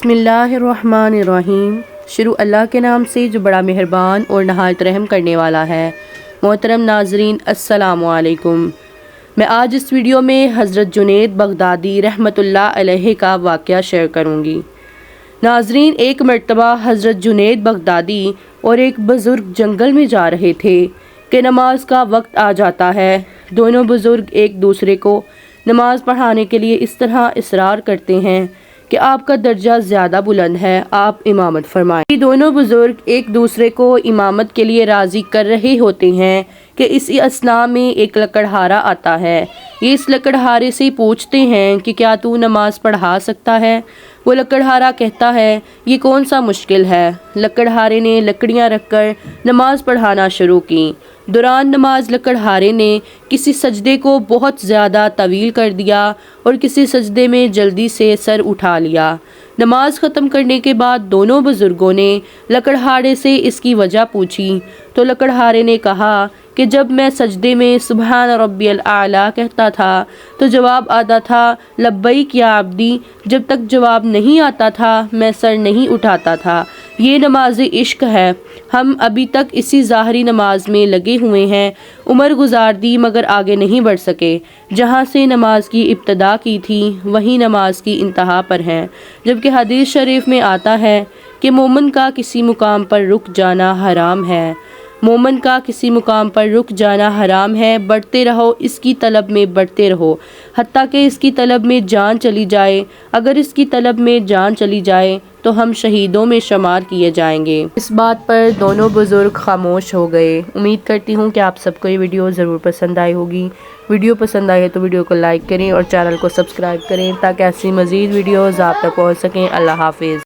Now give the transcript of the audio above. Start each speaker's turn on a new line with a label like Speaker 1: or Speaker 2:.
Speaker 1: बिस्मिल्लाहिर्रहमानिर्रहीम। शुरू अल्लाह के नाम से जो बड़ा मेहरबान और नहायत रहम करने वाला है। मोहतरम नाजरीन, अस्सलामु अलैकुम। मैं आज इस वीडियो में हज़रत जुनैद बगदादी रहमतुल्लाह अलैहि का वाक़या शेयर करूँगी। नाजरीन, एक मर्तबा हज़रत जुनैद बगदादी और एक बुज़ुर्ग जंगल में जा रहे थे कि नमाज का वक्त आ जाता है। दोनों बुज़ुर्ग एक दूसरे को नमाज पढ़ाने के लिए इस तरह इसरार करते हैं कि आपका दर्जा ज़्यादा बुलंद है, आप इमामत फरमाएं। दोनों बुज़ुर्ग एक दूसरे को इमामत के लिए राज़ी कर रहे होते हैं कि इसी असना में एक लकड़हारा आता है। ये इस लकड़हारे से पूछते हैं कि क्या तू नमाज पढ़ा सकता है। वो लकड़हारा कहता है, ये कौन सा मुश्किल है। लकड़हारे ने लकड़ियाँ रखकर नमाज पढ़ाना शुरू की। दौरान नमाज लकड़हारे ने किसी सजदे को बहुत ज़्यादा तवील कर दिया और किसी सजदे में जल्दी से सर उठा लिया। नमाज ख़त्म करने के बाद दोनों बुज़ुर्गों ने लकड़हारे से इसकी वजह पूछी तो लकड़हारे ने कहा कि जब मैं सजदे में सुबहान रब्बियल आला कहता था तो जवाब आता था लब्बैक या अब्दी। जब तक जवाब नहीं आता था मैं सर नहीं उठाता था। ये नमाज इश्क है। हम अभी तक इसी ज़ाहरी नमाज में लगे हुए हैं। उम्र गुजार दी मगर आगे नहीं बढ़ सके। जहाँ से नमाज की इब्तदा की थी वहीं नमाज की इंतहा पर हैं। जबकि हदीस शरीफ में आता है कि मोमिन का किसी मुकाम पर रुक जाना हराम है। मोमिन का किसी मुकाम पर रुक जाना हराम है। बढ़ते रहो, इसकी तलब में बढ़ते रहो, हत्ता कि इसकी तलब में जान चली जाए। अगर इसकी तलब में जान चली जाए तो हम शहीदों में शुमार किए जाएंगे। इस बात पर दोनों बुज़ुर्ग खामोश हो गए। उम्मीद करती हूँ कि आप सबको ये वीडियो ज़रूर पसंद आई होगी। वीडियो पसंद आए तो वीडियो को लाइक करें और चैनल को सब्सक्राइब करें ताकि ऐसी मज़ीद वीडियोज़ आप तक पहुँच सकें। अल्लाह हाफिज़।